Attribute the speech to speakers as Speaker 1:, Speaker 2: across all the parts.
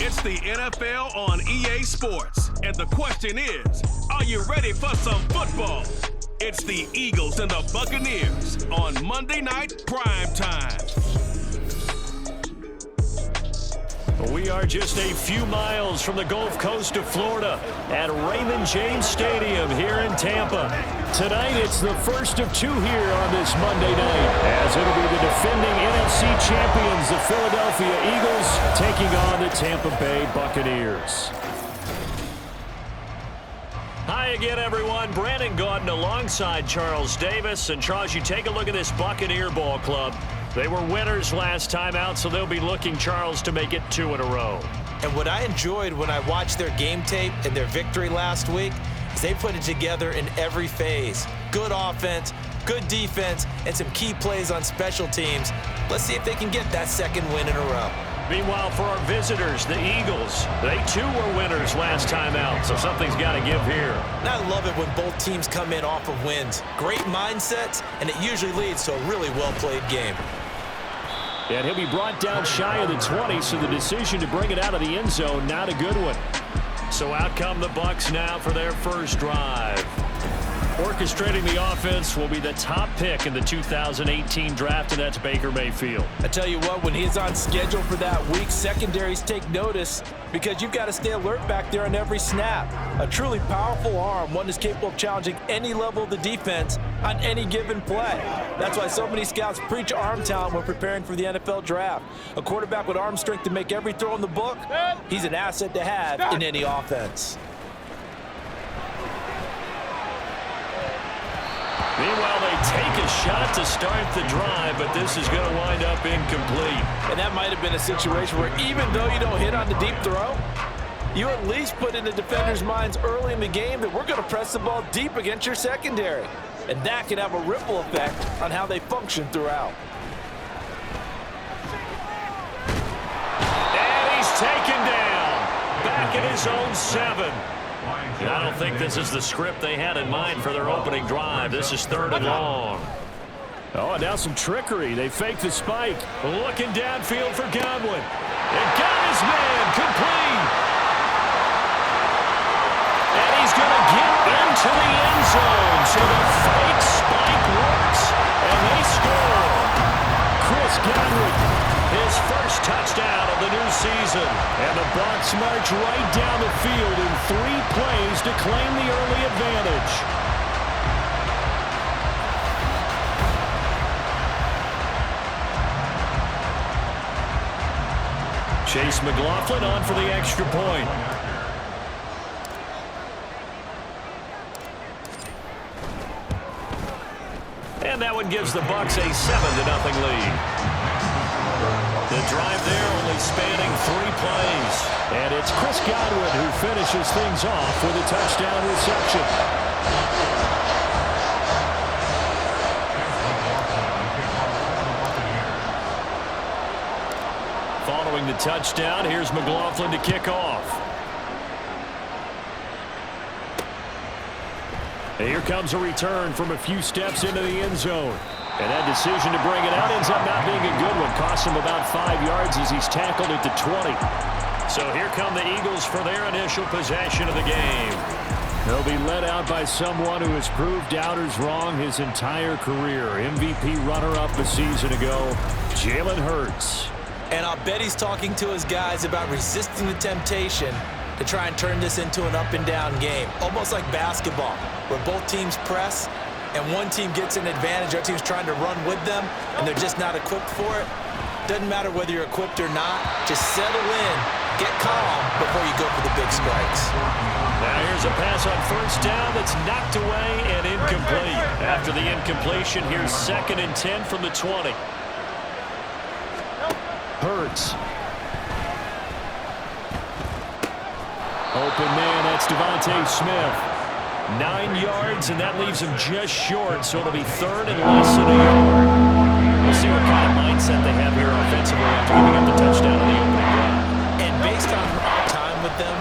Speaker 1: It's the NFL on EA Sports. And the question is, are you ready for some football? It's the Eagles and the Buccaneers on Monday Night Prime Time.
Speaker 2: We are just a few miles from the Gulf Coast of Florida at Raymond James Stadium here in Tampa. Tonight, it's the first of two here on this Monday night, as it'll be the defending NFC champions, the Philadelphia Eagles, taking on the Tampa Bay Buccaneers. Hi again, everyone. Brandon Gaudin alongside Charles Davis. And Charles, you take a look at this Buccaneer ball club. They were winners last time out, so they'll be looking, Charles, to make it 2 in a row.
Speaker 3: And what I enjoyed when I watched their game tape and their victory last week is they put it together in every phase. Good offense, good defense, and some key plays on special teams. Let's see if they can get that second win in a row.
Speaker 2: Meanwhile, for our visitors, the Eagles, they too were winners last time out, so something's got to give here.
Speaker 3: And I love it when both teams come in off of wins. Great mindsets, and it usually leads to a really well-played game.
Speaker 2: And he'll be brought down shy of the 20, so the decision to bring it out of the end zone, not a good one. So out come the Bucs now for their first drive. Orchestrating the offense will be the top pick in the 2018 draft, and that's Baker Mayfield.
Speaker 4: I tell you what, when he's on schedule for that week, secondaries take notice because you've got to stay alert back there on every snap. A truly powerful arm, one that's capable of challenging any level of the defense on any given play. That's why so many scouts preach arm talent when preparing for the NFL draft. A quarterback with arm strength to make every throw in the book, he's an asset to have in any offense.
Speaker 2: Meanwhile, they take a shot to start the drive, but this is going to wind up incomplete.
Speaker 4: And that might have been a situation where even though you don't hit on the deep throw, you at least put in the defender's minds early in the game that we're going to press the ball deep against your secondary. And that can have a ripple effect on how they function throughout.
Speaker 2: And he's taken down. Back at his own 7. I don't think this is the script they had in mind for their opening drive. This is 3rd and long. Oh, and now some trickery. They fake the spike. Looking downfield for Godwin. And got his man complete. And he's going to get into the end zone. So the fake spike works, and they score. Chris Godwin, his first touchdown of the new season. And the Bucs march right down the field in 3 plays to claim the early advantage. Chase McLaughlin on for the extra point. And that one gives the Bucs a 7-0 lead. The drive there only spanning 3 plays. And it's Chris Godwin who finishes things off with a touchdown reception. Following the touchdown, here's McLaughlin to kick off. And here comes a return from a few steps into the end zone. And that decision to bring it out ends up not being a good one. Costs him about 5 yards as he's tackled at the 20. So here come the Eagles for their initial possession of the game. They'll be led out by someone who has proved doubters wrong his entire career. MVP runner-up a season ago, Jalen Hurts.
Speaker 3: And I'll bet he's talking to his guys about resisting the temptation to try and turn this into an up-and-down game. Almost like basketball, where both teams press, and one team gets an advantage, our team's trying to run with them, and they're just not equipped for it. Doesn't matter whether you're equipped or not. Just settle in, get calm before you go for the big strikes.
Speaker 2: Now here's a pass on first down that's knocked away and incomplete. After the incompletion, here's 2nd and 10 from the 20. Hurts. Open man, that's Devontae Smith. 9 yards, and that leaves him just short, so it'll be 3rd and less than a yard. We'll see what kind of mindset they have here offensively after giving up the touchdown in the opening drive.
Speaker 3: And based on our time with them,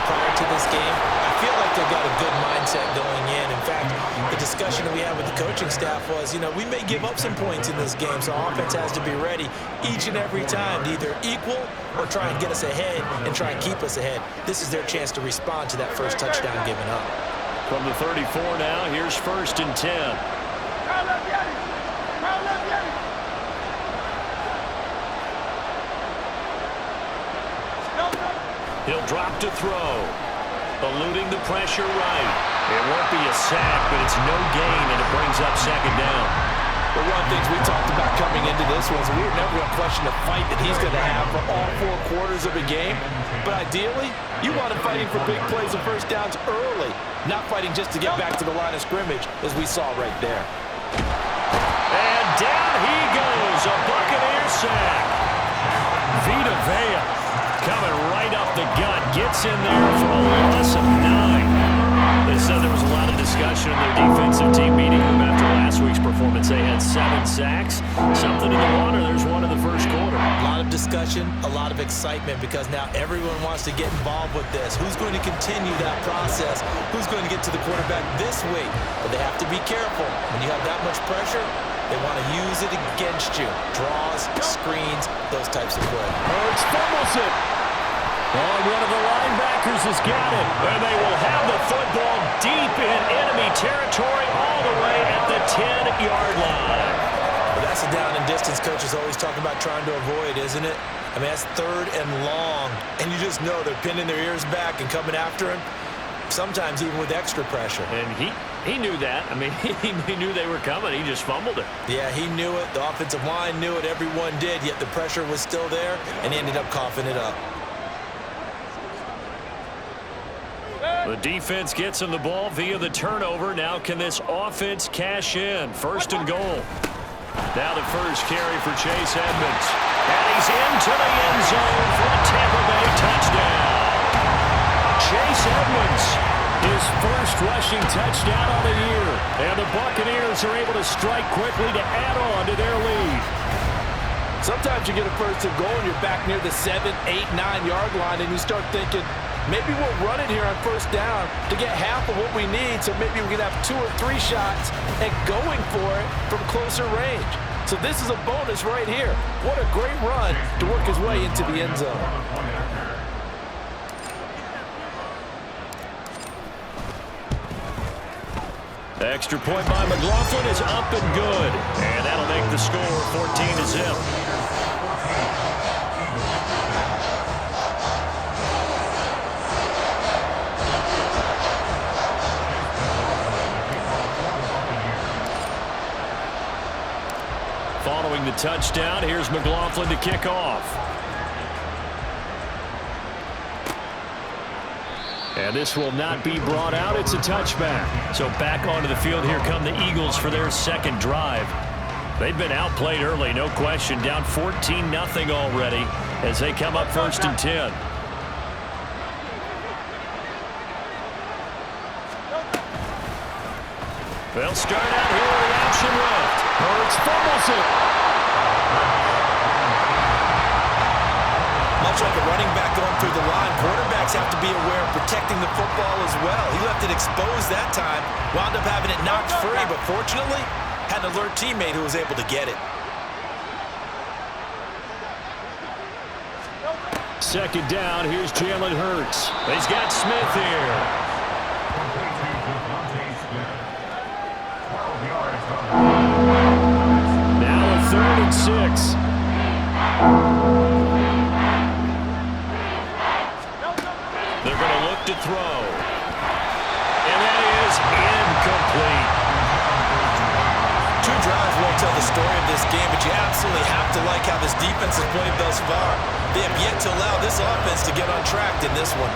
Speaker 3: prior to this game, I feel like they've got a good mindset going in. In fact, the discussion that we had with the coaching staff was, we may give up some points in this game, so offense has to be ready each and every time to either equal or try and get us ahead and try and keep us ahead. This is their chance to respond to that first touchdown given up.
Speaker 2: From the 34 now, here's 1st and 10. He'll drop to throw. Eluding the pressure right. It won't be a sack, but it's no gain, and it brings up 2nd down.
Speaker 4: Well, one of the things we talked about coming into this was we were never going to question the fight that he's going to have for all 4 quarters of a game. But ideally, you want him fighting for big plays and first downs early, not fighting just to get back to the line of scrimmage, as we saw right there.
Speaker 2: And down he goes, a Buccaneer sack. Vita Vea coming right up the gut, gets in there for a loss of 9. They said there was a lot of discussion in their defensive team meeting room after last week's performance. They had 7 sacks. Something in the water. There's one in the first quarter.
Speaker 3: A lot of discussion, a lot of excitement, because now everyone wants to get involved with this. Who's going to continue that process? Who's going to get to the quarterback this week? But they have to be careful. When you have that much pressure, they want to use it against you. Draws, screens, those types of plays.
Speaker 2: Hurts fumbles it. Oh, one of the linebackers has got it. And they will have the football deep in enemy territory all the way at the 10-yard line.
Speaker 3: Well, that's a down and distance coach is always talking about trying to avoid, isn't it? I mean, that's 3rd and long. And you just know they're pinning their ears back and coming after him, sometimes even with extra pressure.
Speaker 2: And he knew that. I mean, he knew they were coming. He just fumbled it.
Speaker 3: Yeah, he knew it. The offensive line knew it. Everyone did, yet the pressure was still there, and he ended up coughing it up.
Speaker 2: The defense gets him the ball via the turnover. Now can this offense cash in? 1st and goal. Now the first carry for Chase Edmonds. And he's into the end zone for a Tampa Bay touchdown. Chase Edmonds, his first rushing touchdown of the year. And the Buccaneers are able to strike quickly to add on to their lead.
Speaker 4: Sometimes you get a 1st and goal and you're back near the 7, 8, 9-yard line, and you start thinking, maybe we'll run it here on 1st down to get half of what we need, so maybe we can have 2 or 3 shots and going for it from closer range. So this is a bonus right here. What a great run to work his way into the end zone.
Speaker 2: Extra point by McLaughlin is up and good. And that'll make the score 14-0. Following the touchdown, here's McLaughlin to kick off. And this will not be brought out. It's a touchback. So back onto the field, here come the Eagles for their 2nd drive. They've been outplayed early, no question. Down 14-0 already as they come up 1st and 10. They'll start out here with the option left. Hurts fumbles it.
Speaker 3: Much like a running back going through the line, quarterbacks have to be aware of protecting the football as well. He left it exposed that time, wound up having it knocked free, but fortunately, had an alert teammate who was able to get it.
Speaker 2: 2nd down, here's Jalen Hurts. He's got Smith here. Now a 3rd and 6. They're going to look to throw. And that is incomplete.
Speaker 3: 2 drives won't tell the story of this game, but you absolutely have to like how this defense has played thus far. They have yet to allow this offense to get on track in this one.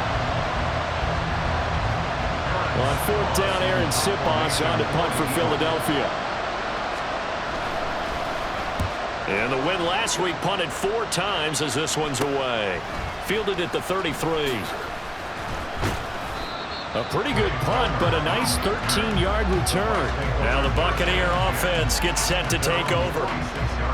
Speaker 2: On 4th down, Aaron Sipos on to punt for Philadelphia. And the win last week, punted 4 times as this one's away. Fielded at the 33. A pretty good punt, but a nice 13-yard return. Now the Buccaneer offense gets set to take over.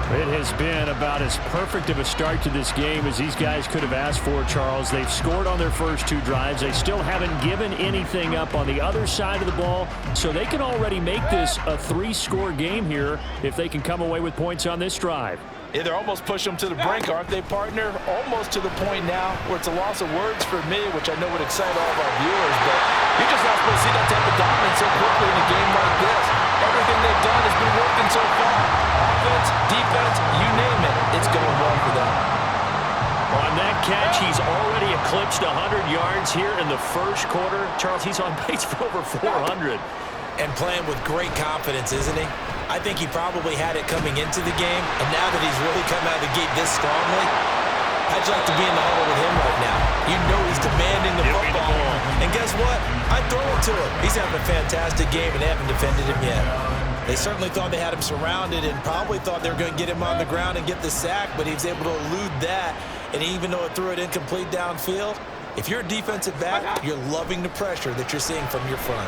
Speaker 2: It has been about as perfect of a start to this game as these guys could have asked for, Charles. They've scored on their first 2 drives. They still haven't given anything up on the other side of the ball, so they can already make this a 3-score game here if they can come away with points on this drive.
Speaker 4: Yeah, they're almost pushing them to the brink, aren't they, partner? Almost to the point now where it's a loss of words for me, which I know would excite all of our viewers, but you're just not supposed to see that type of dominance so quickly in a game like this. Everything they've done has been working so far. Offense, defense, you name it, it's going well for them.
Speaker 2: On that catch, he's already eclipsed 100 yards here in the first quarter. Charles, he's on pace for over 400.
Speaker 3: And playing with great confidence, isn't he? I think he probably had it coming into the game, and now that he's really come out of the gate this strongly, I'd like to be in the huddle with him right now. You know he's demanding the football. And guess what? I throw it to him. He's having a fantastic game, and they haven't defended him yet. They certainly thought they had him surrounded and probably thought they were going to get him on the ground and get the sack, but he was able to elude that. And even though it threw it incomplete downfield, if you're a defensive back, you're loving the pressure that you're seeing from your front.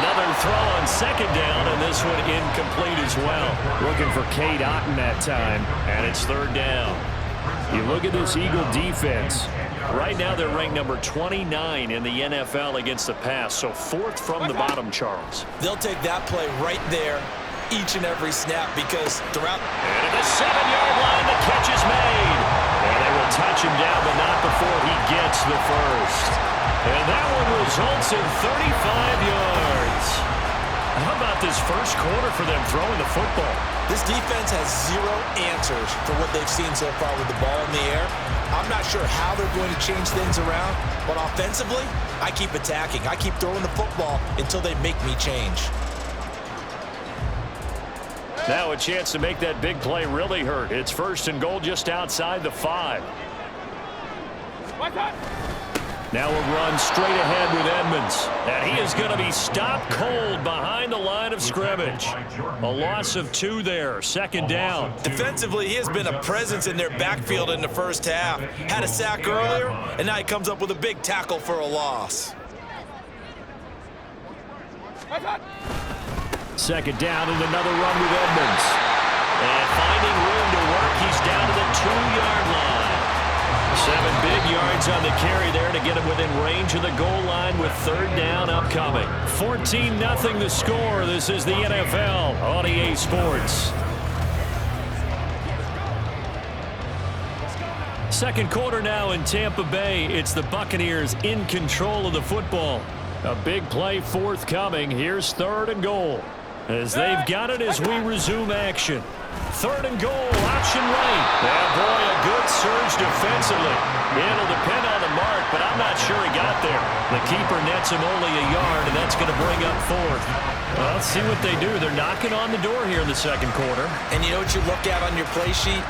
Speaker 2: Another throw on second down, and this one incomplete as well. Looking for Cade Otton that time, and it's third down. You look at this Eagle defense. Right now they're ranked number 29 in the NFL against the pass, so 4th from the bottom, Charles.
Speaker 3: They'll take that play right there each and every snap because throughout...
Speaker 2: And at the 7-yard line, the catch is made. And they will touch him down, but not before he gets the first. And that one results in 35 yards. How about this first quarter for them throwing the football?
Speaker 3: This defense has 0 answers for what they've seen so far with the ball in the air. I'm not sure how they're going to change things around, but offensively, I keep attacking. I keep throwing the football until they make me change.
Speaker 2: Now a chance to make that big play really hurt. It's 1st and goal just outside the 5. Now a run straight ahead with Edmonds. And he is going to be stopped cold behind the line of scrimmage. A loss of 2 there, 2nd down.
Speaker 3: Defensively, he has been a presence in their backfield in the first half. Had a sack earlier, and now he comes up with a big tackle for a loss.
Speaker 2: 2nd down and another run with Edmonds. And finding room to work, he's down to the 2-yard line. 7 big yards on the carry there to get him within range of the goal line with 3rd down upcoming. 14-0 the score. This is the NFL on EA Sports. Second quarter now in Tampa Bay. It's the Buccaneers in control of the football. A big play forthcoming. Here's 3rd and goal. As they've got it as we resume action. 3rd and goal, option right. And boy, a good surge defensively. It'll depend on the mark, but I'm not sure he got there. The keeper nets him only a yard, and that's going to bring up 4th. Well, let's see what they do. They're knocking on the door here in the second quarter.
Speaker 3: And you know what you look at on your play sheet?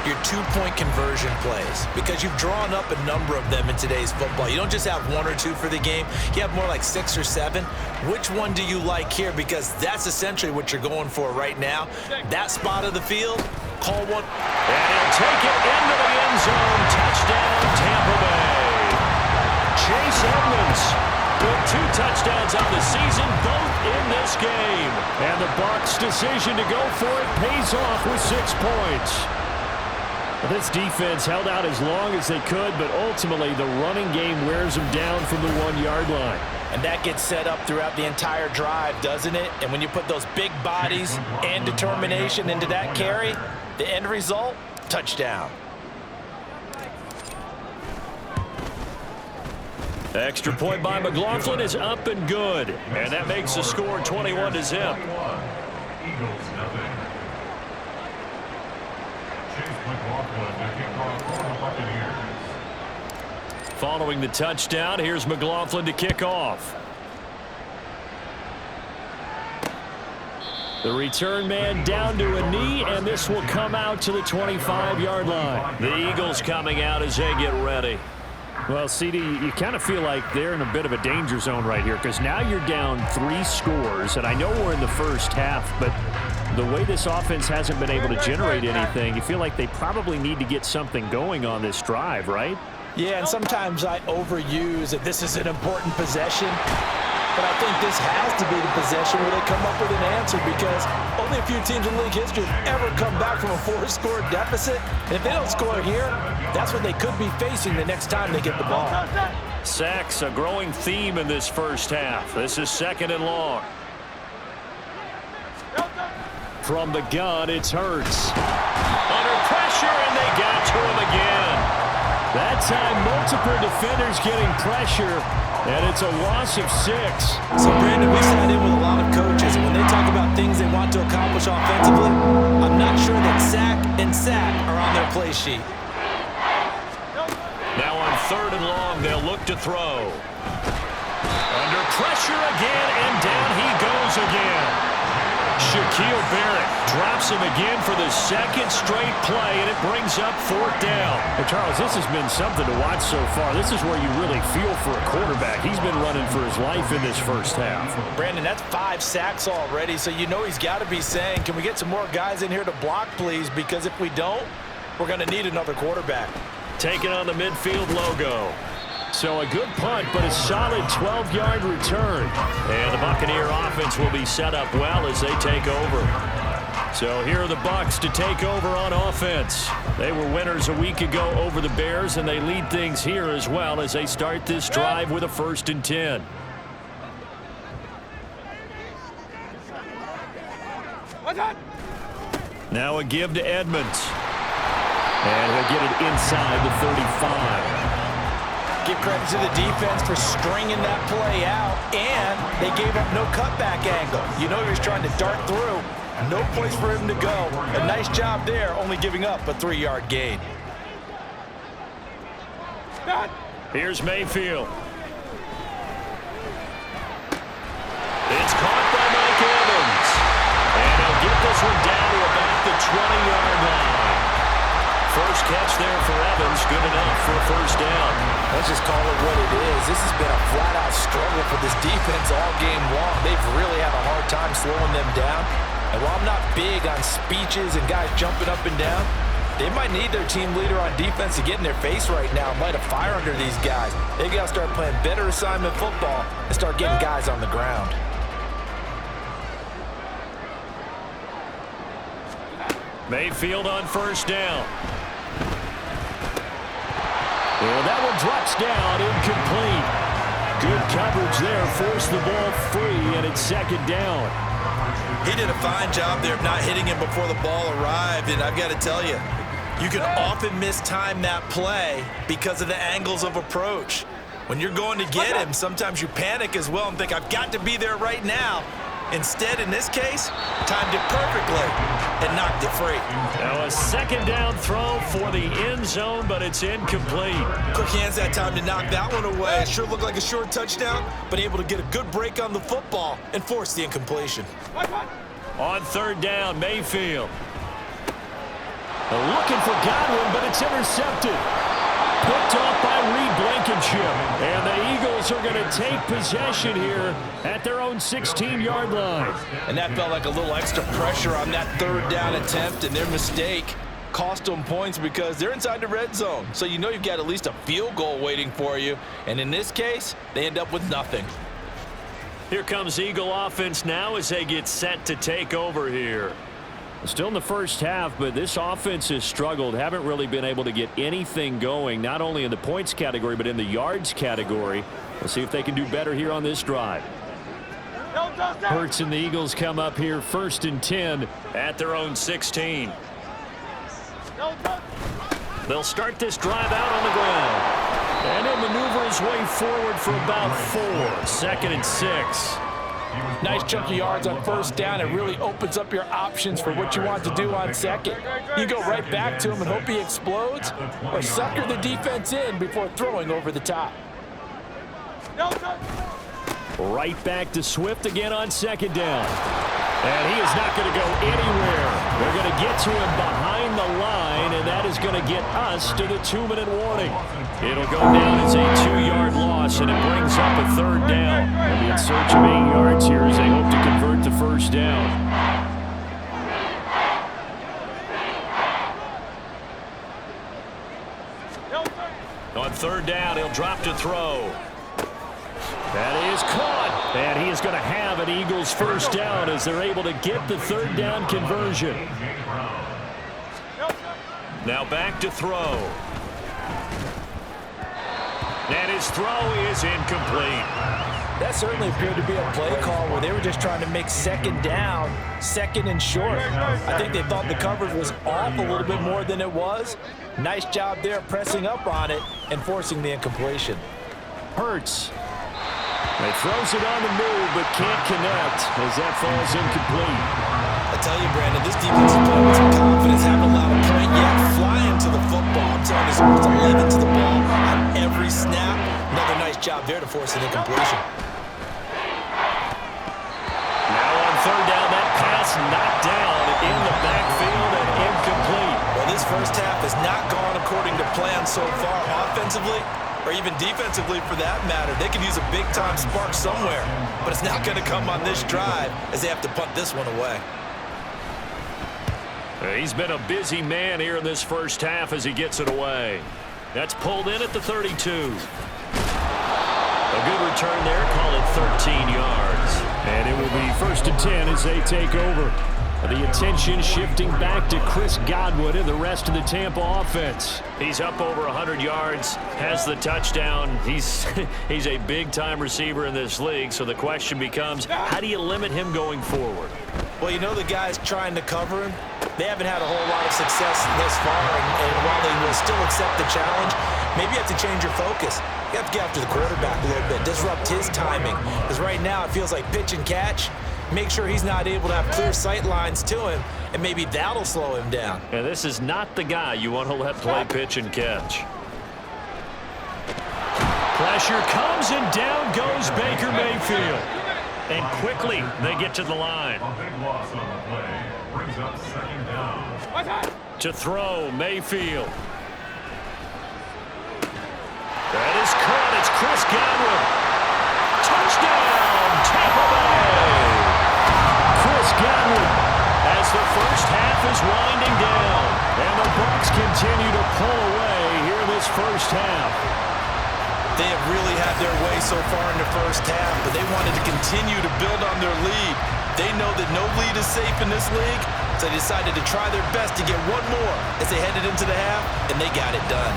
Speaker 3: Your 2-point conversion plays, because you've drawn up a number of them in today's football. You don't just have 1 or 2 for the game. You have more like 6 or 7. Which one do you like here? Because that's essentially what you're going for right now. That spot of the field, call one.
Speaker 2: And he'll take it into the end zone. Touchdown, Tampa Bay. Chase Edmonds with 2 touchdowns on the season, both in this game. And the Bucs' decision to go for it pays off with 6 points. This defense held out as long as they could, but ultimately the running game wears them down from the 1-yard line.
Speaker 3: And that gets set up throughout the entire drive, doesn't it? And when you put those big bodies and determination into that carry, the end result, touchdown.
Speaker 2: Extra point by McLaughlin is up and good. And that makes the score 21-0. Following the touchdown, here's McLaughlin to kick off. The return man down to a knee, and this will come out to the 25-yard line. The Eagles coming out as they get ready. Well, CD, you kind of feel like they're in a bit of a danger zone right here because now you're down 3 scores, and I know we're in the first half, but the way this offense hasn't been able to generate anything, you feel like they probably need to get something going on this drive, right?
Speaker 3: Yeah, and sometimes I overuse that this is an important possession.
Speaker 4: But I think this has to be the possession where they come up with an answer, because only a few teams in league history have ever come back from a 4-score deficit. And if they don't score here, that's what they could be facing the next time they get the ball.
Speaker 2: Sacks, a growing theme in this first half. This is 2nd and long. From the gun, it's Hurts. Under pressure, and they got to him again. That time, multiple defenders getting pressure, and it's a loss of 6.
Speaker 4: So, Brandon, we sat in with a lot of coaches, and when they talk about things they want to accomplish offensively, I'm not sure that sack and sack are on their play sheet.
Speaker 2: Now on 3rd and long, they'll look to throw. Under pressure again, and down he goes again. Shaquille Barrett drops him again for the 2nd straight play, and it brings up 4th down. Well, Charles, this has been something to watch so far. This is where you really feel for a quarterback. He's been running for his life in this first half.
Speaker 4: Brandon, that's 5 sacks already, so you know he's got to be saying, can we get some more guys in here to block, please? Because if we don't, we're going to need another quarterback.
Speaker 2: Taking on the midfield logo. So a good punt, but a solid 12-yard return. And the Buccaneer offense will be set up well as they take over. So here are the Bucs to take over on offense. They were winners a week ago over the Bears, and they lead things here as well as they start this drive with a 1st and 10. Now a give to Edmonds. And he'll get it inside the 35.
Speaker 4: Give credit to the defense for stringing that play out, and they gave up no cutback angle. You know he was trying to dart through. No place for him to go. A nice job there, only giving up a 3-yard gain.
Speaker 2: Here's Mayfield. It's caught by Mike Evans. And he'll get this one down to about the 20-yard line. First catch there for Evans, good enough for a 1st down.
Speaker 4: Let's just call it what it is. This has been a flat-out struggle for this defense all game long. They've really had a hard time slowing them down. And while I'm not big on speeches and guys jumping up and down, they might need their team leader on defense to get in their face right now and light a fire under these guys. They've got to start playing better assignment football and start getting guys on the ground.
Speaker 2: Mayfield on 1st down. And that one drops down, incomplete. Good coverage there, forced the ball free, and it's 2nd down.
Speaker 4: He did a fine job there of not hitting him before the ball arrived, and I've got to tell you, you can often mistime that play because of the angles of approach. When you're going to get him, sometimes you panic as well and think, I've got to be there right now. Instead, in this case, timed it perfectly and knocked it free.
Speaker 2: Now a 2nd down throw for the end zone, but it's incomplete.
Speaker 4: Quick hands that time to knock that one away. It sure looked like a short touchdown, but able to get a good break on the football and force the incompletion.
Speaker 2: On 3rd down, Mayfield. Looking for Godwin, but it's intercepted. Picked off by Reed Blankenship. And the Eagles are going to take possession here at their own 16-yard line.
Speaker 4: And that felt like a little extra pressure on that 3rd down attempt, and their mistake cost them points because they're inside the red zone. So you know you've got at least a field goal waiting for you. And in this case, they end up with nothing.
Speaker 2: Here comes Eagle offense now as they get set to take over here. Still in the first half, but this offense has struggled. Haven't really been able to get anything going, not only in the points category, but in the yards category. We'll see if they can do better here on this drive. Hurts and the Eagles come up here 1st and 10 at their own 16. They'll start this drive out on the ground. And he'll maneuver his way forward for about 4. 2nd and 6.
Speaker 4: Nice chunky yards on 1st down. It really opens up your options for what you want to do on 2nd. You go right back to him and hope he explodes, or sucker the defense in before throwing over the top.
Speaker 2: Right back to Swift again on 2nd down. And he is not going to go anywhere. They're going to get to him behind the line, and that is going to get us to the 2-minute warning. It'll go down as a 2-yard loss, and it brings up a 3rd down. They'll be in search of 8 yards here as they hope to convert the 1st down. On 3rd down, he'll drop to throw. That is caught. And he is going to have an Eagles first down as they're able to get the third down conversion. Now back to throw. And his throw is incomplete.
Speaker 4: That certainly appeared to be a play call where they were just trying to make second down, second and short. I think they thought the coverage was off a little bit more than it was. Nice job there pressing up on it and forcing the incompletion.
Speaker 2: Hurts. He throws it on the move but can't connect as that falls incomplete.
Speaker 3: I tell you, Brandon, this defense is playing with some confidence, haven't allowed a point yet, flying to the football. I'm telling you, supposed to leave it to the ball on every snap. Another nice job there to force an incompletion.
Speaker 2: Now on third down, that pass knocked down in the backfield and incomplete.
Speaker 3: Well, this first half has not gone according to plan so far offensively, or even defensively for that matter. They could use a big-time spark somewhere, but it's not going to come on this drive as they have to punt this one away.
Speaker 2: He's been a busy man here in this first half as he gets it away. That's pulled in at the 32. A good return there, call it 13 yards. And it will be 1st and 10 as they take over. The attention shifting back to Chris Godwin and the rest of the Tampa offense. He's up over 100 yards, has the touchdown. He's a big-time receiver in this league, so the question becomes, how do you limit him going forward?
Speaker 3: Well, you know the guys trying to cover him, they haven't had a whole lot of success thus far, and while they will still accept the challenge, maybe you have to change your focus. You have to get after the quarterback a little bit, disrupt his timing, because right now it feels like pitch and catch. Make sure he's not able to have clear sight lines to him, and maybe that'll slow him down.
Speaker 2: And this is not the guy you want to let play pitch and catch. Pressure comes, and down goes Baker Mayfield. And quickly, they get to the line. To throw, Mayfield. That is caught. It's Chris Godwin. Touchdown, Tampa Bay. Chris Godwin as the first half is winding down. And the Bucs continue to pull away here in this first half.
Speaker 3: They have really had their way so far in the first half, but they wanted to continue to build on their lead. They know that no lead is safe in this league, so they decided to try their best to get one more as they headed into the half, and they got it done.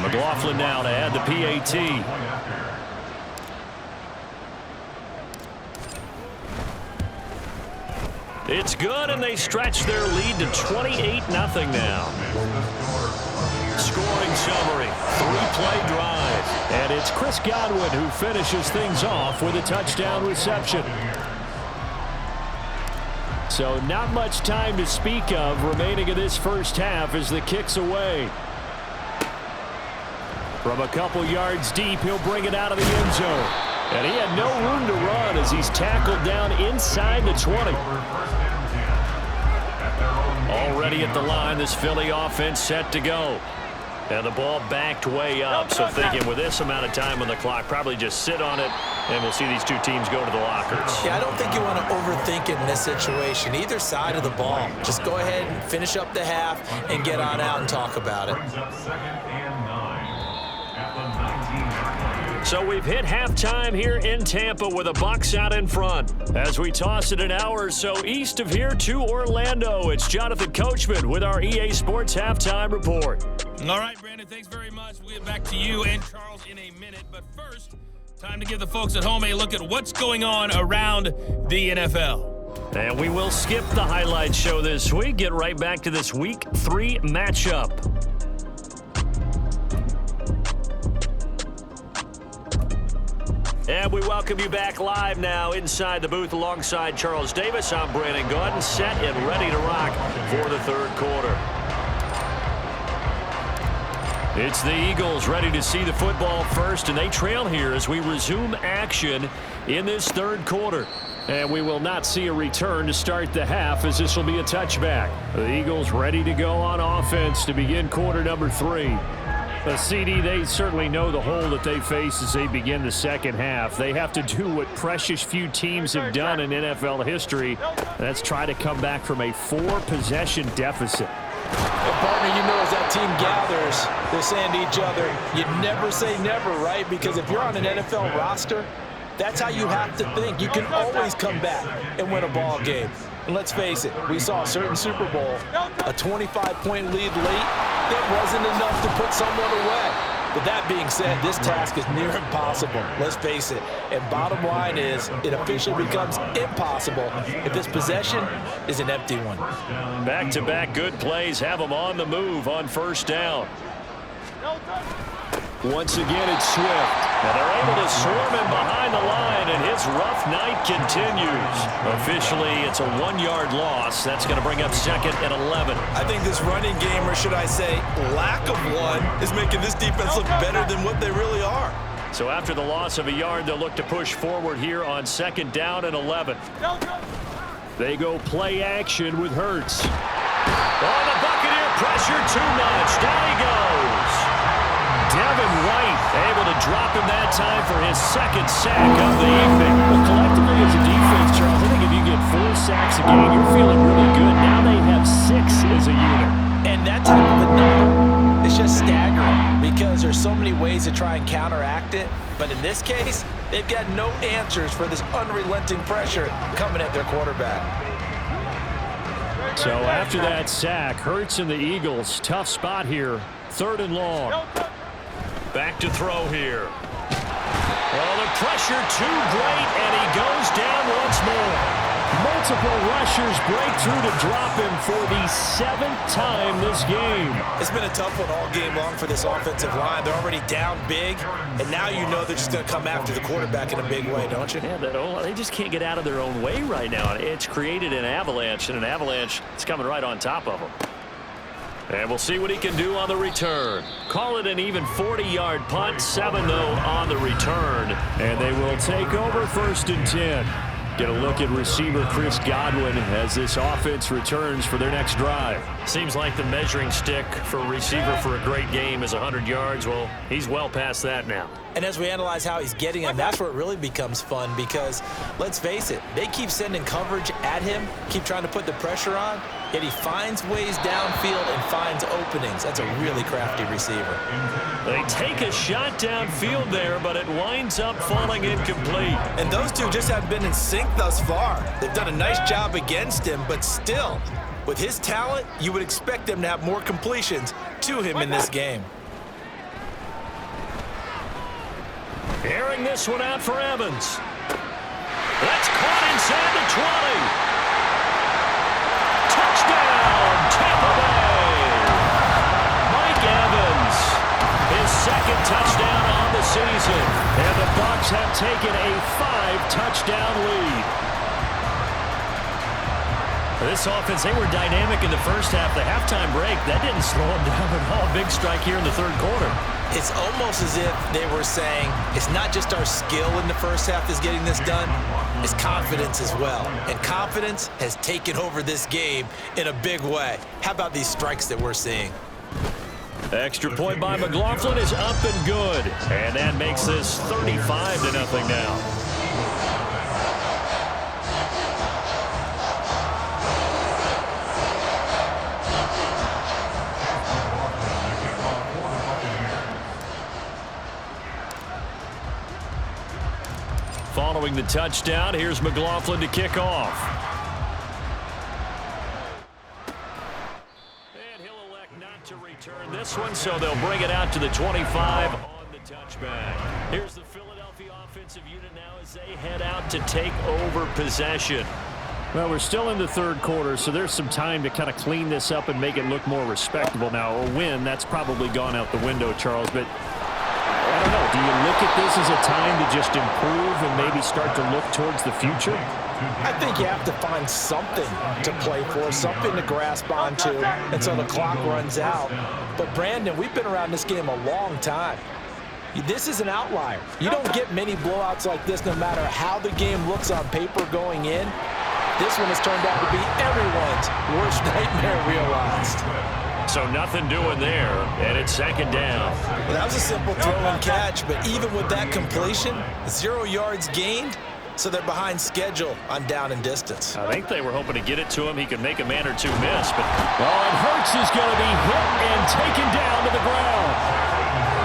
Speaker 2: McLaughlin now to add the PAT. It's good, and they stretch their lead to 28-0 now. Scoring summary, 3-play drive. And it's Chris Godwin who finishes things off with a touchdown reception. So not much time to speak of remaining in this first half as the kick's away. From a couple yards deep, he'll bring it out of the end zone. And he had no room to run as he's tackled down inside the 20. Already at the line, this Philly offense set to go. And the ball backed way up, so thinking with this amount of time on the clock, probably just sit on it, and we'll see these two teams go to the lockers.
Speaker 3: Yeah, I don't think you want to overthink in this situation, either side of the ball. Just go ahead and finish up the half and get on out and talk about it.
Speaker 2: So we've hit halftime here in Tampa with the Bucs out in front. As we toss it an hour or so east of here to Orlando, it's Jonathan Coachman with our EA Sports Halftime Report.
Speaker 1: All right, Brandon, thanks very much. We'll get back to you and Charles in a minute. But first, time to give the folks at home a look at what's going on around the NFL.
Speaker 2: And we will skip the highlight show this week. Get right back to this Week 3 matchup. And we welcome you back live now inside the booth alongside Charles Davis. I'm Brandon Gordon, set and ready to rock for the third quarter. It's the Eagles ready to see the football first, and they trail here as we resume action in this third quarter. And we will not see a return to start the half as this will be a touchback. The Eagles ready to go on offense to begin quarter number 3. The CD, they certainly know the hole that they face as they begin the second half. They have to do what precious few teams have done in NFL history. That's try to come back from a 4-possession deficit.
Speaker 3: Well,
Speaker 4: Partner, you know, as that team gathers, they're saying to each other, you never say never, right? Because if you're on an NFL roster, that's how you have to think. You can always come back and win a ball game. And let's face it, we saw a certain Super Bowl, a 25-point lead late, that wasn't enough to put someone away. But that being said, this task is near impossible. Let's face it. And bottom line is, it officially becomes impossible if this possession is an empty one.
Speaker 2: Back-to-back good plays have them on the move on first down. Once again, it's Swift. And they're able to swarm him behind the line, and his rough night continues. Officially, it's a 1-yard loss. That's going to bring up 2nd and 11.
Speaker 3: I think this running game, or should I say lack of one, is making this defense look better than what they really are.
Speaker 2: So after the loss of a yard, they'll look to push forward here on 2nd down and 11. They go play action with Hurts. Oh, the Buccaneer pressure too much. Down he goes. Devin White able to drop him that time for his 2nd sack of the evening. Well, collectively as a defense, Charles, I think if you get 4 sacks a game, you're feeling really good. Now they have 6 as a unit.
Speaker 3: And that type of a number is just staggering because there's so many ways to try and counteract it. But in this case, they've got no answers for this unrelenting pressure coming at their quarterback.
Speaker 2: So after that sack, Hurts and the Eagles, tough spot here. 3rd and long. Back to throw here. Well, the pressure too great, and he goes down once more. Multiple rushers break through to drop him for the 7th time this game.
Speaker 3: It's been a tough one all game long for this offensive line. They're already down big, and now you know they're just going to come after the quarterback in a big way, don't you?
Speaker 2: Yeah, they just can't get out of their own way right now. It's created an avalanche, and an avalanche is coming right on top of them. And we'll see what he can do on the return. Call it an even 40-yard punt, 7-0 on the return. And they will take over 1st and 10. Get a look at receiver Chris Godwin as this offense returns for their next drive. Seems like the measuring stick for a receiver for a great game is 100 yards. Well, he's well past that now.
Speaker 3: And as we analyze how he's getting him, that's where it really becomes fun because, let's face it, they keep sending coverage at him, keep trying to put the pressure on, yet he finds ways downfield and finds openings. That's a really crafty receiver.
Speaker 2: They take a shot downfield there, but it winds up falling incomplete.
Speaker 3: And those two just haven't been in sync thus far. They've done a nice job against him, but still, with his talent, you would expect them to have more completions to him in this game.
Speaker 2: Airing this one out for Evans. That's caught inside the 20. Touchdown, Tampa Bay. Mike Evans, his 2nd touchdown on the season. And the Bucs have taken a 5-touchdown lead. This offense, they were dynamic in the first half. The halftime break, that didn't slow them down at all. Big strike here in the 3rd quarter.
Speaker 3: It's almost as if they were saying, it's not just our skill in the first half that's getting this done, it's confidence as well. And confidence has taken over this game in a big way. How about these strikes that we're seeing?
Speaker 2: Extra point by McLaughlin is up and good. And that makes this 35-0 now. Following the touchdown, here's McLaughlin to kick off. And he'll elect not to return this one, so they'll bring it out to the 25 on the touchback. Here's the Philadelphia offensive unit now as they head out to take over possession. Well, we're still in the 3rd quarter, so there's some time to kind of clean this up and make it look more respectable now. A win, that's probably gone out the window, Charles, but I don't know. Do you look at this as a time to just improve and maybe start to look towards the future?
Speaker 4: I think you have to find something to play for, something to grasp onto until the clock runs out. But, Brandon, we've been around this game a long time. This is an outlier. You don't get many blowouts like this no matter how the game looks on paper going in. This one has turned out to be everyone's worst nightmare realized.
Speaker 2: So nothing doing there, and it's 2nd down.
Speaker 3: Well, that was a simple throw and catch, but even with that completion, 0 yards gained, So they're behind schedule on down and distance.
Speaker 2: I think they were hoping to get it to him. He could make a man or two miss. But and Hurts is going to be hit and taken down to the ground.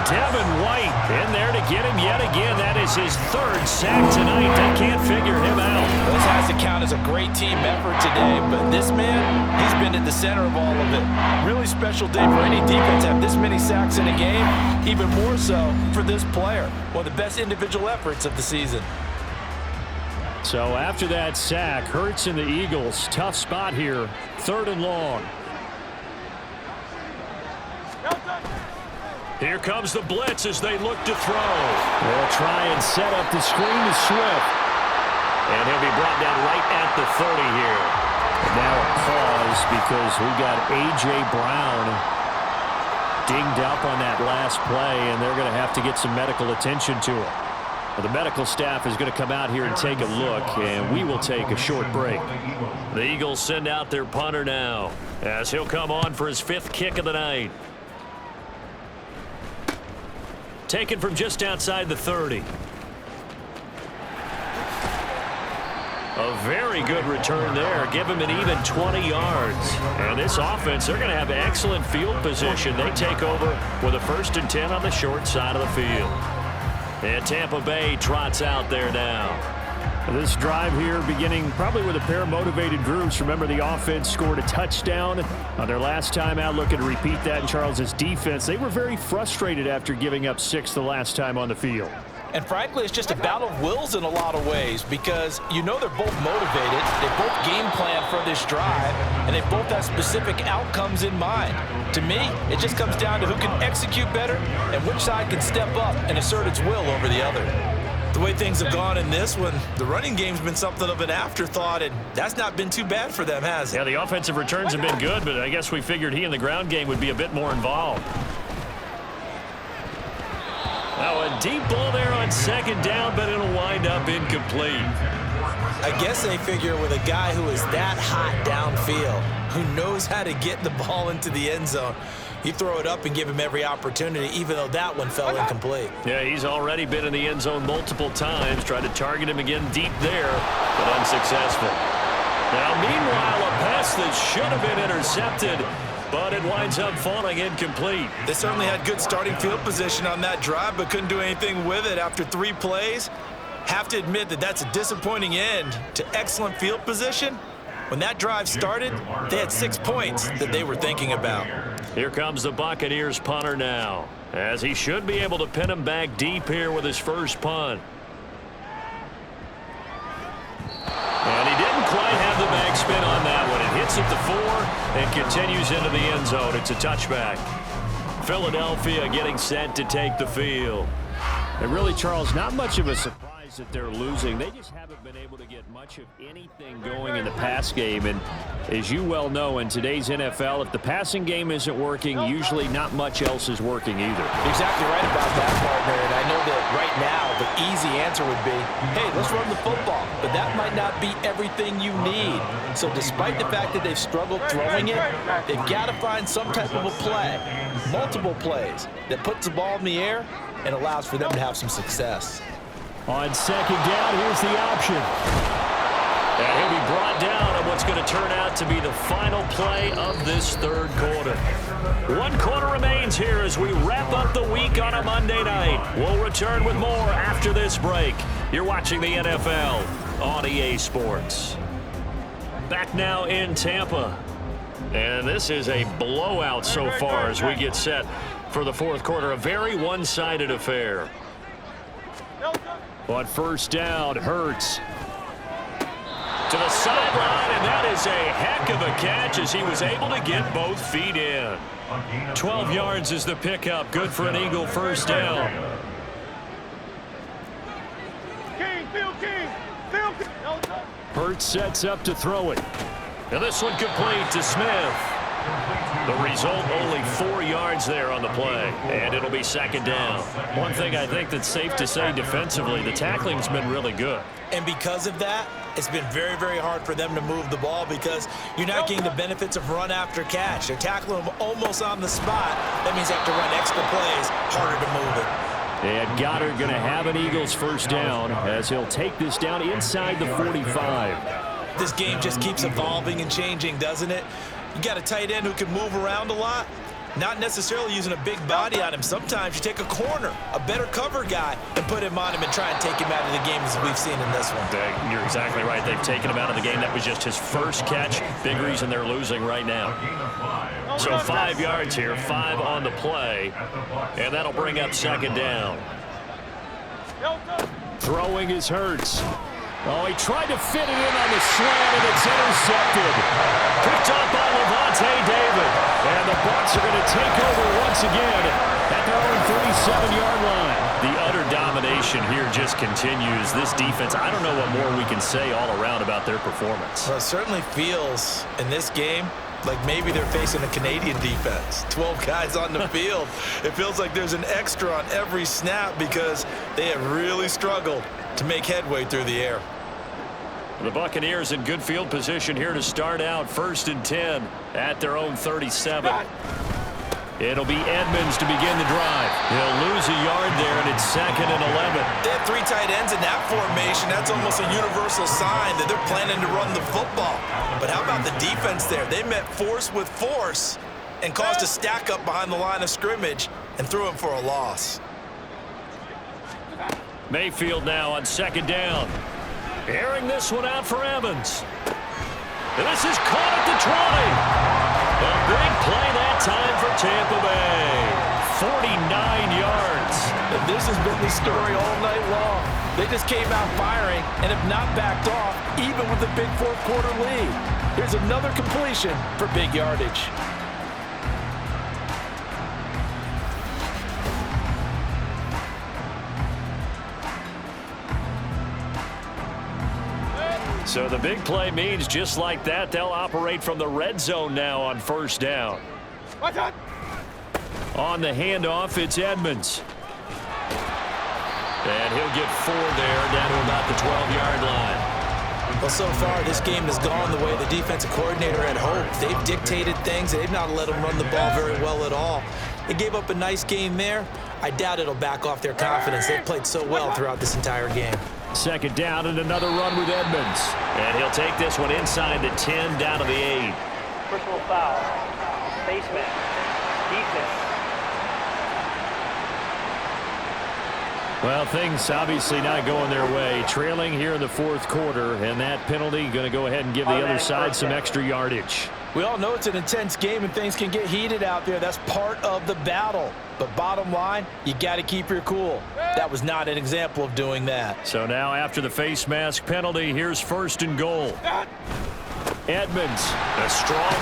Speaker 2: Devin White in there to get him yet again. That is his third sack tonight. They can't figure him out.
Speaker 3: This has to count as a great team effort today, but this man, he's been at the center of all of it. Really special day for any defense to have this many sacks in a game, even more so for this player. One of the best individual efforts of the season.
Speaker 2: So after that sack, Hurts and the Eagles, tough spot here, 3rd and long. Here comes the blitz as they look to throw. They'll try and set up the screen to Swift. And he'll be brought down right at the 30 here. And now a pause because we got A.J. Brown dinged up on that last play, and they're going to have to get some medical attention to him. Well, the medical staff is going to come out here and take a look, and we will take a short break. The Eagles send out their punter now as he'll come on for his 5th kick of the night. Taken from just outside the 30. A very good return there. Give him an even 20 yards. And this offense, they're going to have excellent field position. They take over with a 1st and 10 on the short side of the field. And Tampa Bay trots out there now. This drive here beginning probably with a pair of motivated groups. Remember, the offense scored a touchdown on their last time out. Looking to repeat that in Charles's defense. They were very frustrated after giving up 6 the last time on the field.
Speaker 3: And frankly, it's just a battle of wills in a lot of ways because you know they're both motivated. They both game plan for this drive, and they both have specific outcomes in mind. To me, it just comes down to who can execute better and which side can step up and assert its will over the other. The way things have gone in this one, the running game's been something of an afterthought, and that's not been too bad for them, has it?
Speaker 2: Yeah, the offensive returns have been good, but I guess we figured he in the ground game would be a bit more involved. Now a deep ball there on 2nd down, but it'll wind up incomplete.
Speaker 3: I guess they figure with a guy who is that hot downfield, who knows how to get the ball into the end zone, you throw it up and give him every opportunity, even though that one fell incomplete.
Speaker 2: Yeah, he's already been in the end zone multiple times. Tried to target him again deep there, but unsuccessful. Now, meanwhile, a pass that should have been intercepted, but it winds up falling incomplete.
Speaker 3: They certainly had good starting field position on that drive, but couldn't do anything with it after 3 plays. Have to admit that that's a disappointing end to excellent field position. When that drive started, they had 6 points that they were thinking about.
Speaker 2: Here comes the Buccaneers punter now, as he should be able to pin him back deep here with his first punt. And he didn't quite have the backspin on that one. It hits at the 4 and continues into the end zone. It's a touchback. Philadelphia getting set to take the field. And really, Charles, not much of a surprise that they're losing. They just haven't been able to get much of anything going in the pass game. And as you well know, in today's NFL, if the passing game isn't working, usually not much else is working either.
Speaker 3: Exactly right about that, partner. And I know that right now the easy answer would be, hey, let's run the football. But that might not be everything you need. So despite the fact that they've struggled throwing it, they've got to find some type of a play, multiple plays, that puts the ball in the air and allows for them to have some success.
Speaker 2: On 2nd down, here's the option. And he'll be brought down on what's going to turn out to be the final play of this 3rd quarter. 1 quarter remains here as we wrap up the week on a Monday night. We'll return with more after this break. You're watching the NFL on EA Sports. Back now in Tampa. And this is a blowout so far as we get set for the 4th quarter. A very one-sided affair. On 1st down, Hurts to the sideline, and that is a heck of a catch as he was able to get both feet in. 12 yards is the pickup. Good for an Eagle 1st down. Hurts sets up to throw it. And this one complete to Smith. The result, only 4 yards there on the play, and it'll be 2nd down. One thing I think that's safe to say defensively, the tackling's been really good.
Speaker 3: And because of that, it's been very, very hard for them to move the ball because you're not getting the benefits of run after catch. They're tackling them almost on the spot. That means they have to run extra plays, harder to move it.
Speaker 2: And Goddard going to have an Eagles first down as he'll take this down inside the 45.
Speaker 3: This game just keeps evolving and changing, doesn't it? You got a tight end who can move around a lot, not necessarily using a big body on him. Sometimes you take a corner, a better cover guy, and put him on him and try and take him out of the game as we've seen in this one.
Speaker 2: You're exactly right. They've taken him out of the game. That was just his first catch. Big reason they're losing right now. So 5 yards here, 5 on the play, and that'll bring up second down. Throwing is Hurts. Oh, he tried to fit it in on the slant, and it's intercepted. Picked up by Levante David. And the Bucs are going to take over once again at their own 37-yard line. The utter domination here just continues. This defense, I don't know what more we can say all around about their performance.
Speaker 3: Well, it certainly feels in this game like maybe they're facing a Canadian defense. 12 guys on the field. It feels like there's an extra on every snap because they have really struggled to make headway through the air.
Speaker 2: The Buccaneers in good field position here to start out. 1st and 10 at their own 37. It'll be Edmonds to begin the drive. He'll lose a yard there, and it's 2nd and 11.
Speaker 3: They have 3 tight ends in that formation. That's almost a universal sign that they're planning to run the football. But how about the defense there? They met force with force and caused a stack up behind the line of scrimmage and threw him for a loss.
Speaker 2: Mayfield now on 2nd down. Airing this one out for Evans. And this is caught at the 20. A big play that time for Tampa Bay. 49 yards.
Speaker 4: And this has been the story all night long. They just came out firing and have not backed off, even with a big fourth-quarter lead. Here's another completion for big yardage.
Speaker 2: So the big play means just like that, they'll operate from the red zone now on 1st down. On the handoff, it's Edmonds. And he'll get 4 there, down to about the 12-yard line.
Speaker 3: Well, so far, this game has gone the way the defensive coordinator had hoped. They've dictated things. They've not let them run the ball very well at all. They gave up a nice game there. I doubt it'll back off their confidence. They've played so well throughout this entire game.
Speaker 2: 2nd down and another run with Edmonds. And he'll take this one inside the 10, down to the 8.
Speaker 5: Personal foul. Face mask. Defense.
Speaker 2: Well, things obviously not going their way. Trailing here in the 4th quarter, and that penalty going to go ahead and give the other side some extra yardage.
Speaker 4: We all know it's an intense game and things can get heated out there. That's part of the battle. But bottom line, you got to keep your cool. That was not an example of doing that.
Speaker 2: So now after the face mask penalty, here's 1st and goal. Edmonds, a strong,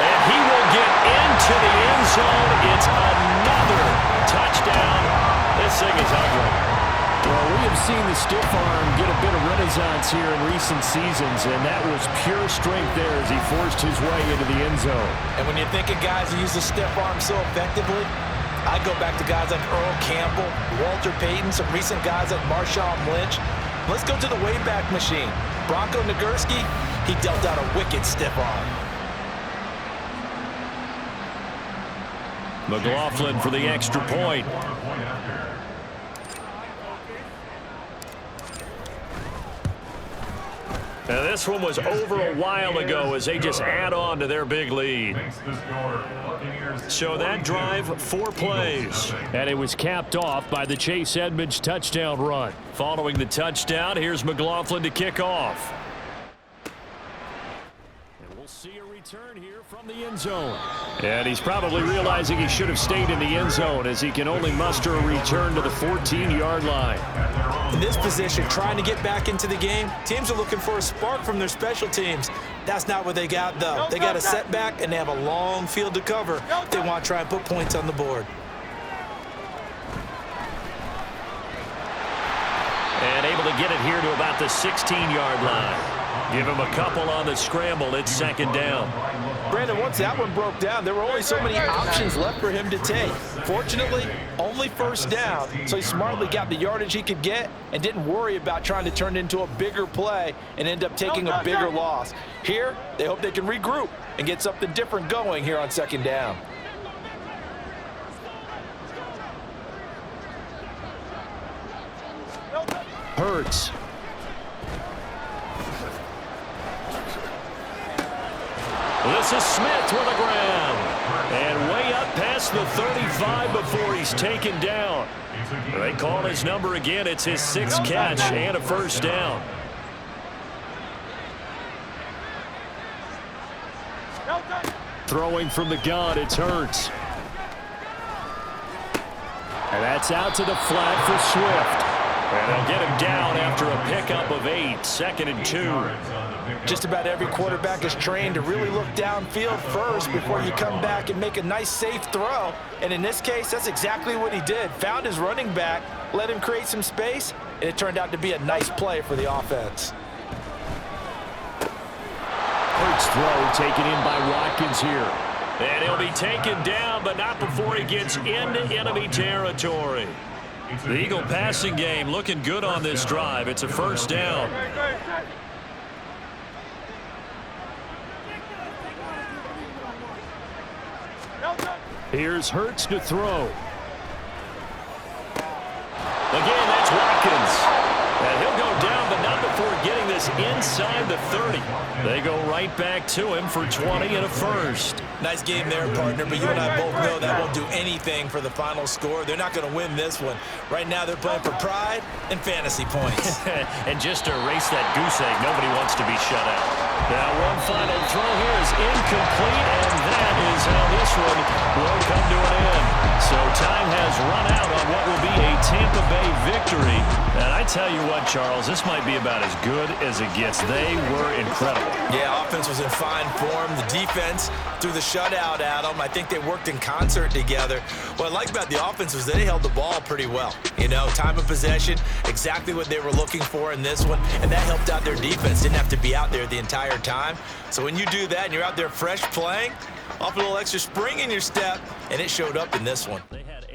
Speaker 2: and he will get into the end zone. It's another touchdown. This thing is ugly.
Speaker 6: Well, we have seen the stiff arm get a bit of renaissance here in recent seasons, and that was pure strength there as he forced his way into the end zone.
Speaker 4: And when you think of guys who use the stiff arm so effectively, I go back to guys like Earl Campbell, Walter Payton, some recent guys like Marshawn Lynch. Let's go to the Wayback Machine. Bronco Nagurski, he dealt out a wicked stiff arm.
Speaker 2: McLaughlin for the extra point. Now this one was over a while ago as they just add on to their big lead. So that drive, 4 plays.
Speaker 6: And it was capped off by the Chase Edmonds touchdown run.
Speaker 2: Following the touchdown, here's McLaughlin to kick off.
Speaker 6: And we'll see a return here from the end zone.
Speaker 2: And he's probably realizing he should have stayed in the end zone as he can only muster a return to the 14-yard line.
Speaker 3: In this position, trying to get back into the game, teams are looking for a spark from their special teams. That's not what they got, though. They got a setback, and they have a long field to cover if they want to try and put points on the board.
Speaker 2: And able to get it here to about the 16-yard line. Give him a couple on the scramble. It's 2nd down.
Speaker 4: Brandon, once that one broke down, there were only so many options left for him to take. Fortunately, only 1st down, so he smartly got the yardage he could get and didn't worry about trying to turn it into a bigger play and end up taking a bigger loss. Here, they hope they can regroup and get something different going here on 2nd down.
Speaker 2: Hurts. This is Smith with a grab. And way up past the 35 before he's taken down. They call his number again. It's his 6th catch and a first down. Throwing from the gun, it's Hurts. And that's out to the flat for Swift. And they'll get him down after a pickup of 8, 2nd and 2.
Speaker 3: Just about every quarterback is trained to really look downfield first before you come back and make a nice, safe throw. And in this case, that's exactly what he did. Found his running back, let him create some space, and it turned out to be a nice play for the offense.
Speaker 2: Hurts throw taken in by Watkins here. And he'll be taken down, but not before he gets into enemy territory. The Eagle passing game looking good on this drive. It's a first down. Here's Hurts to throw. Again, that's Watkins. And he'll go down, but not before getting this inside the 30. They go right back to him for 20 and a first.
Speaker 3: Nice game there, partner, but you and I both know that won't do anything for the final score. They're not going to win this one. Right now they're playing for pride and fantasy points.
Speaker 2: And just to erase that goose egg, nobody wants to be shut out. Now one final throw here is incomplete, and that is how this one will come to an end. So time has run out on what will be a Tampa Bay victory. And I tell you what, Charles, this might be about as good as it gets. They were incredible.
Speaker 3: Yeah, offense was in fine form. The defense threw the shutout at them. I think they worked in concert together. What I like about the offense was that they held the ball pretty well. You know, time of possession, exactly what they were looking for in this one, and that helped out their defense. Didn't have to be out there the entire time. So when you do that and you're out there fresh playing, off a little extra spring in your step, and it showed up in this one.